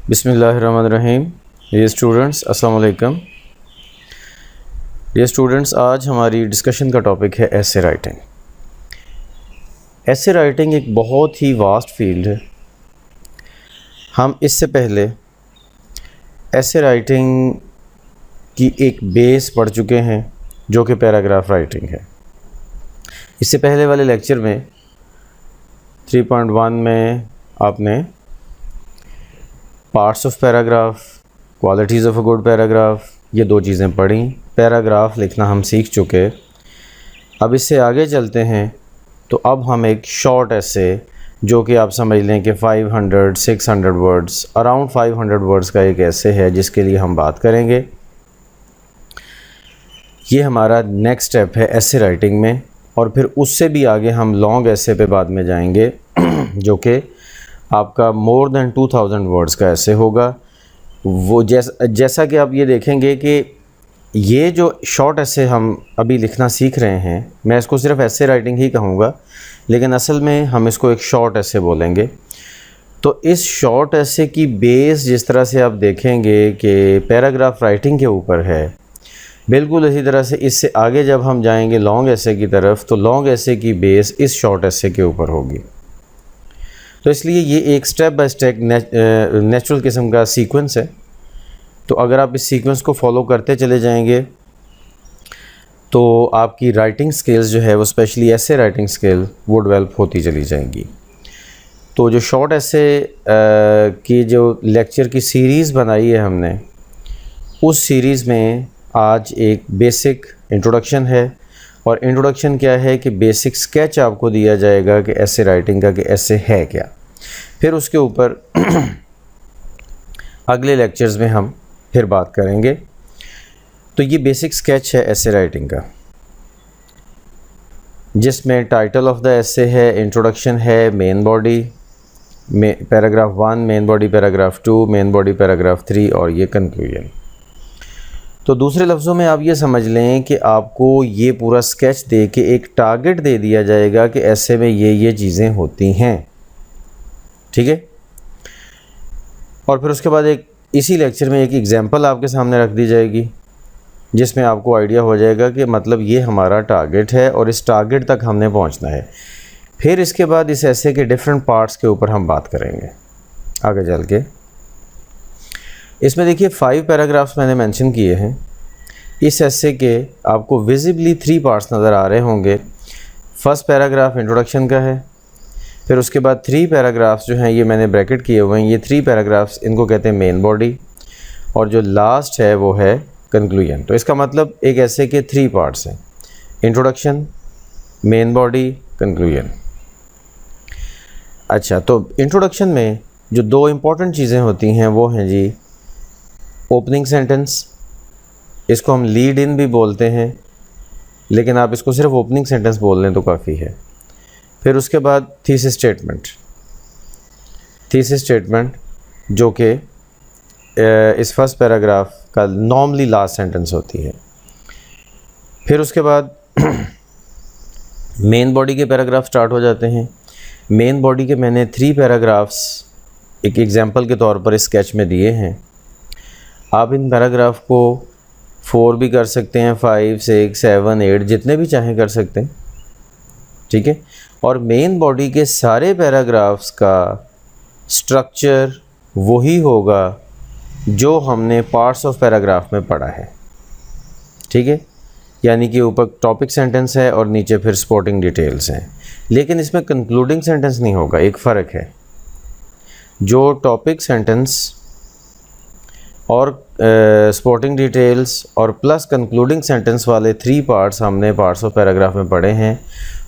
बिस्मिल्लाहिर्रहमानिर्रहीम। Dear students, अस्सलाम वालेकुम। डियर स्टूडेंट्स, आज हमारी डिस्कशन का टॉपिक है एसे राइटिंग। एसे राइटिंग एक बहुत ही वास्ट फील्ड है। हम इससे पहले एसे राइटिंग की एक बेस पढ़ चुके हैं जो कि पैराग्राफ राइटिंग है। इससे पहले वाले लेक्चर में 3.1 में आपने parts of paragraph, qualities of a good paragraph, ये दो चीज़ें पढ़ी। पैराग्राफ लिखना हम सीख चुके। अब इससे आगे चलते हैं तो अब हम एक शॉर्ट ऐसे, जो कि आप समझ लें कि 500-600 वर्ड्स, अराउंड 500 वर्ड्स का एक ऐसे है जिसके लिए हम बात करेंगे। ये हमारा नेक्स्ट स्टेप है ऐसे राइटिंग में, और फिर उससे भी आगे हम लॉन्ग ऐसे पे बाद में जाएंगे जो कि आपका मोर देन 2000 वर्ड्स का ऐसे होगा। वो जैसा कि आप ये देखेंगे कि ये जो शॉर्ट ऐसे हम अभी लिखना सीख रहे हैं, मैं इसको सिर्फ ऐसे राइटिंग ही कहूँगा, लेकिन असल में हम इसको एक शॉर्ट ऐसे बोलेंगे। तो इस शॉर्ट ऐसे की बेस जिस तरह से आप देखेंगे कि पैराग्राफ राइटिंग के ऊपर है, बिल्कुल इसी तरह से इससे आगे जब हम जाएंगे लॉन्ग ऐसे की तरफ, तो लॉन्ग ऐसे की बेस इस शॉर्ट ऐसे के ऊपर होगी। तो इसलिए ये एक स्टेप बाय स्टेप नेचुरल किस्म का सीक्वेंस है। तो अगर आप इस सीक्वेंस को फॉलो करते चले जाएंगे तो आपकी राइटिंग स्किल्स जो है वो स्पेशली ऐसे राइटिंग स्किल वो डेवलप होती चली जाएंगी। तो जो शॉर्ट ऐसे की जो लेक्चर की सीरीज़ बनाई है हमने, उस सीरीज़ में आज एक बेसिक इंट्रोडक्शन है। और इंट्रोडक्शन क्या है कि बेसिक स्केच आपको दिया जाएगा कि ऐसे राइटिंग का कि ऐसे है क्या। फिर उसके ऊपर अगले लेक्चर्स में हम फिर बात करेंगे। तो ये बेसिक स्केच है ऐसे राइटिंग का, जिसमें टाइटल ऑफ द ऐसे है, इंट्रोडक्शन है, मेन बॉडी में paragraph 1, main body paragraph 2, main body paragraph 3 और ये कंक्लूजन। तो दूसरे लफ्ज़ों में आप ये समझ लें कि आपको ये पूरा स्केच दे के एक टारगेट दे दिया जाएगा कि ऐसे में ये चीज़ें होती हैं, ठीक है। और फिर उसके बाद एक इसी लेक्चर में एक एग्जांपल आपके सामने रख दी जाएगी, जिसमें आपको आइडिया हो जाएगा कि मतलब ये हमारा टारगेट है और इस टारगेट तक हमने पहुंचना है। फिर इसके बाद इस ऐसे के डिफरेंट पार्ट्स के ऊपर हम बात करेंगे आगे चल के। इसमें देखिए 5 पैराग्राफ्स मैंने मेंशन किए हैं। इस ऐसे के आपको विजिबली 3 पार्ट्स नज़र आ रहे होंगे। फर्स्ट पैराग्राफ इंट्रोडक्शन का है, फिर उसके बाद 3 पैराग्राफ्स जो हैं ये मैंने ब्रैकेट किए हुए हैं, ये 3 पैराग्राफ्स इनको कहते हैं मेन बॉडी, और जो लास्ट है वो है कंक्लूजन। तो इसका मतलब एक ऐसे के 3 पार्ट्स हैं, इंट्रोडक्शन, मेन बॉडी, कंक्लूजन। अच्छा, तो इंट्रोडक्शन में जो 2 इम्पॉर्टेंट चीज़ें होती हैं वो हैं जी ओपनिंग सेंटेंस, इसको हम लीड इन भी बोलते हैं, लेकिन आप इसको सिर्फ ओपनिंग सेंटेंस बोल लें तो काफ़ी है। फिर उसके बाद थीसिस स्टेटमेंट जो कि इस फर्स्ट पैराग्राफ का नॉर्मली लास्ट सेंटेंस होती है। फिर उसके बाद मेन बॉडी के पैराग्राफ स्टार्ट हो जाते हैं। मेन बॉडी के मैंने 3 पैराग्राफ्स एक एग्जांपल के तौर पर इस स्केच में दिए हैं। आप इन पैराग्राफ को 4 भी कर सकते हैं, 5, 6, 7, 8 जितने भी चाहें कर सकते हैं, ठीक है। और मेन बॉडी के सारे पैराग्राफ्स का स्ट्रक्चर वही होगा जो हमने पार्ट्स ऑफ पैराग्राफ में पढ़ा है, ठीक है। यानी कि ऊपर टॉपिक सेंटेंस है और नीचे फिर सपोर्टिंग डिटेल्स हैं, लेकिन इसमें कंक्लूडिंग सेंटेंस नहीं होगा। एक फ़र्क है, जो टॉपिक सेंटेंस और सपोर्टिंग डिटेल्स और प्लस कंक्लूडिंग सेंटेंस वाले 3 पार्ट्स हमने पार्ट्स ऑफ पैराग्राफ में पढ़े हैं,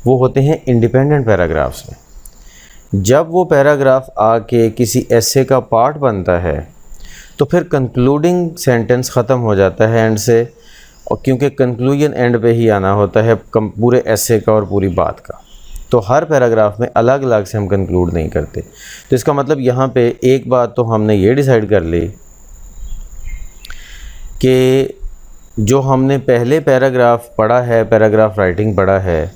वो होते हैं इंडिपेंडेंट पैराग्राफ्स में। जब वो पैराग्राफ आके किसी ऐसे का पार्ट बनता है तो फिर कंक्लूडिंग सेंटेंस ख़त्म हो जाता है एंड से, और क्योंकि कंक्लूजन एंड पे ही आना होता है पूरे ऐसे का और पूरी बात का। तो हर पैराग्राफ में अलग अलग से हम कंक्लूड नहीं करते। तो इसका मतलब यहाँ पे एक बात तो हमने ये डिसाइड कर ली कि जो हमने पहले पैराग्राफ पढ़ा है, पैराग्राफ राइटिंग पढ़ा है,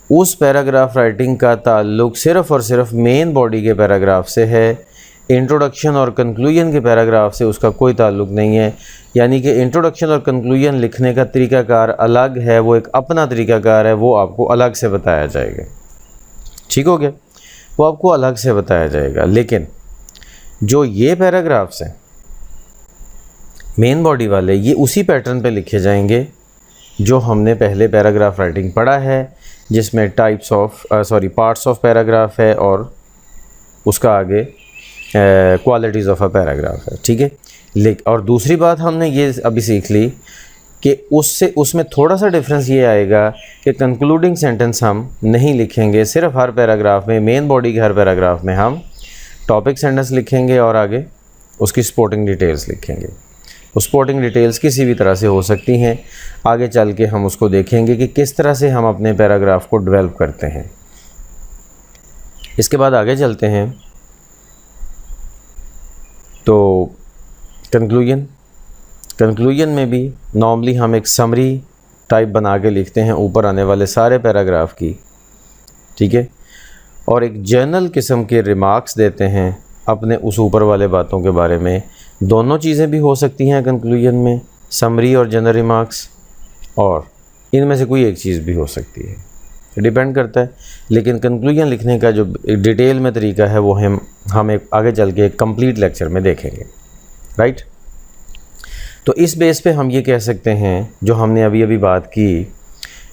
उस पैराग्राफ राइटिंग का ताल्लुक़ सिर्फ़ और सिर्फ मेन बॉडी के पैराग्राफ से है। इंट्रोडक्शन और कंक्लूजन के पैराग्राफ से उसका कोई ताल्लुक़ नहीं है। यानी कि इंट्रोडक्शन और कंक्लूजन लिखने का तरीक़ाकार अलग है, वो एक अपना तरीक़ाकार है, वो आपको अलग से बताया जाएगा। ठीक हो गया, वो आपको अलग से बताया जाएगा। लेकिन जो ये पैराग्राफ्स हैं मेन बॉडी वाले, ये उसी पैटर्न पे लिखे जाएंगे जो हमने पहले पैराग्राफ राइटिंग पढ़ा है, जिसमें पार्ट्स ऑफ पैराग्राफ है और उसका आगे क्वालिटीज़ ऑफ अ पैराग्राफ है। ठीक है। और दूसरी बात हमने ये अभी सीख ली कि उसमें थोड़ा सा डिफरेंस ये आएगा कि कंक्लूडिंग सेंटेंस हम नहीं लिखेंगे सिर्फ हर पैराग्राफ में, मेन बॉडी के हर पैराग्राफ में हम टॉपिक सेंटेंस लिखेंगे और आगे उसकी सपोर्टिंग डिटेल्स लिखेंगे। वो सपोर्टिंग डिटेल्स किसी भी तरह से हो सकती हैं, आगे चल के हम उसको देखेंगे कि किस तरह से हम अपने पैराग्राफ को डेवलप करते हैं। इसके बाद आगे चलते हैं तो कंक्लूजन में भी नॉर्मली हम एक समरी टाइप बना के लिखते हैं ऊपर आने वाले सारे पैराग्राफ की। ठीक है। और एक जर्नल किस्म के रिमार्क्स देते हैं अपने उस ऊपर वाले बातों के बारे में। दोनों चीज़ें भी हो सकती हैं कंक्लूजन में, समरी और जनरल रिमार्क्स, और इनमें से कोई एक चीज़ भी हो सकती है, डिपेंड करता है। लेकिन कंक्लूजन लिखने का जो डिटेल में तरीका है वो हम एक आगे चल के एक कंप्लीट लेक्चर में देखेंगे। राइट। तो इस बेस पे हम ये कह सकते हैं जो हमने अभी अभी बात की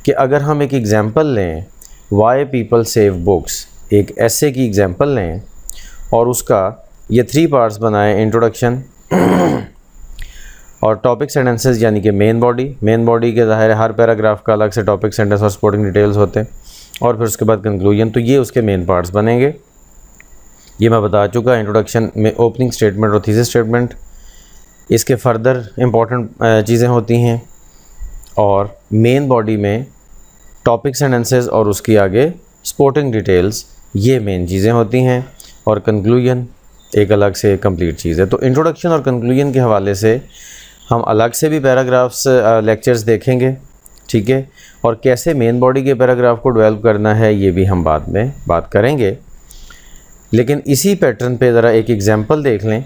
कि अगर हम एक एग्ज़ाम्पल लें, वाई पीपल सेव बुक्स, एक ऐसे की एग्ज़ाम्पल लें और उसका ये 3 पार्ट्स बनाएं, इंट्रोडक्शन और टॉपिक सेंटेंसेस यानी कि मेन बॉडी के ज़ाहिर हर पैराग्राफ का अलग से टॉपिक सेंटेंस और सपोर्टिंग डिटेल्स होते हैं, और फिर उसके बाद कंक्लूजन। तो ये उसके मेन पार्ट्स बनेंगे। ये मैं बता चुका, इंट्रोडक्शन में ओपनिंग स्टेटमेंट और थीसिस स्टेटमेंट, इसके फर्दर इम्पॉर्टेंट चीज़ें होती हैं, और मेन बॉडी में टॉपिक सेंटेंसेस और उसकी आगे सपोर्टिंग डिटेल्स, ये मेन चीज़ें होती हैं, और कंक्लूजन एक अलग से कंप्लीट चीज़ है। तो इंट्रोडक्शन और कंक्लूजन के हवाले से हम अलग से भी पैराग्राफ्स लेक्चर्स देखेंगे। ठीक है। और कैसे मेन बॉडी के पैराग्राफ को डेवलप करना है ये भी हम बाद में बात करेंगे। लेकिन इसी पैटर्न पे ज़रा एक एग्ज़ाम्पल देख लें।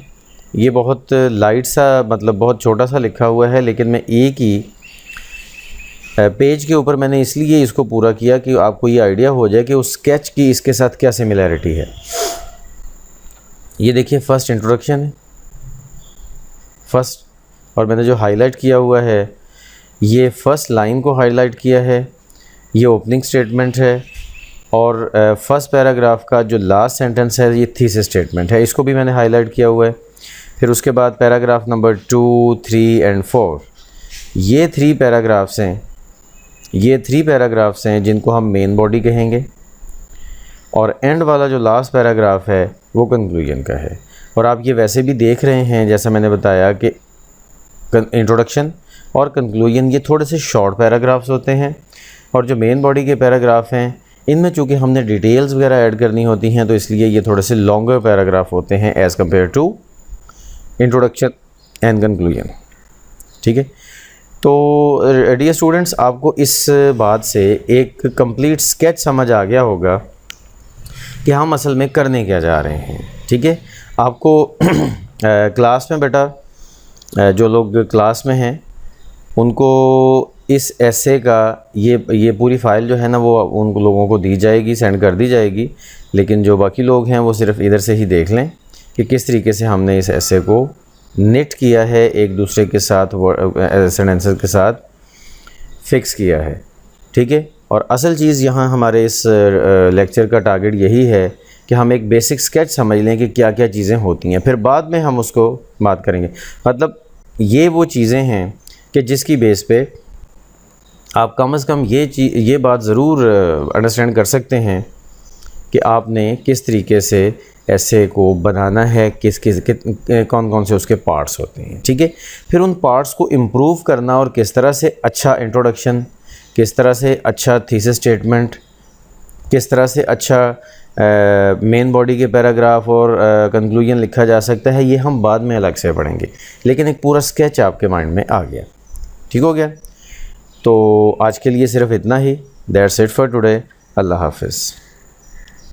ये बहुत लाइट सा, मतलब बहुत छोटा सा लिखा हुआ है, लेकिन मैं एक ही पेज के ऊपर मैंने इसलिए इसको पूरा किया कि आपको ये आइडिया हो जाए कि उस स्केच की इसके साथ क्या सिमिलैरिटी है। ये देखिए, फर्स्ट इंट्रोडक्शन है फर्स्ट, और मैंने जो हाईलाइट किया हुआ है ये फर्स्ट लाइन को हाईलाइट किया है, ये ओपनिंग स्टेटमेंट है, और फर्स्ट पैराग्राफ का जो लास्ट सेंटेंस है ये थीसिस स्टेटमेंट है, इसको भी मैंने हाईलाइट किया हुआ है। फिर उसके बाद पैराग्राफ नंबर 2, 3 एंड 4, ये 3 पैराग्राफ्स हैं जिनको हम मेन बॉडी कहेंगे, और एंड वाला जो लास्ट पैराग्राफ है वो कंक्लूजन का है। और आप ये वैसे भी देख रहे हैं, जैसा मैंने बताया कि इंट्रोडक्शन और कंक्लूजन ये थोड़े से शॉर्ट पैराग्राफ्स होते हैं, और जो मेन बॉडी के पैराग्राफ हैं इनमें चूँकि हमने डिटेल्स वगैरह ऐड करनी होती हैं, तो इसलिए ये थोड़े से लॉन्गर पैराग्राफ होते हैं as compare to introduction and conclusion. ठीक है। तो डियर स्टूडेंट्स, आपको इस बात से एक कंप्लीट स्केच समझ आ गया होगा कि हम असल में करने क्या जा रहे हैं। ठीक है। आपको क्लास में बेटा, जो लोग क्लास में हैं उनको इस एसे का ये पूरी फ़ाइल जो है ना वो उन लोगों को दी जाएगी, सेंड कर दी जाएगी। लेकिन जो बाकी लोग हैं वो सिर्फ इधर से ही देख लें कि किस तरीके से हमने इस एसे को निट किया है, एक दूसरे के साथ सेंटेंसेस के साथ फिक्स किया है। ठीक है। और असल चीज़ यहाँ हमारे इस लेक्चर का टारगेट यही है कि हम एक बेसिक स्केच समझ लें कि क्या क्या चीज़ें होती हैं, फिर बाद में हम उसको बात करेंगे। मतलब ये वो चीज़ें हैं कि जिसकी बेस पे आप कम से कम ये बात ज़रूर अंडरस्टैंड कर सकते हैं कि आपने किस तरीके से ऐसे को बनाना है, कौन कौन से उसके पार्ट्स होते हैं। ठीक है। फिर उन पार्ट्स को इम्प्रूव करना और किस तरह से अच्छा इंट्रोडक्शन, किस तरह से अच्छा थीसिस स्टेटमेंट, किस तरह से अच्छा मेन बॉडी के पैराग्राफ और कंक्लूजन लिखा जा सकता है, ये हम बाद में अलग से पढ़ेंगे। लेकिन एक पूरा स्केच आपके माइंड में आ गया। ठीक हो गया। तो आज के लिए सिर्फ इतना ही। That's it for today. अल्लाह हाफिज़।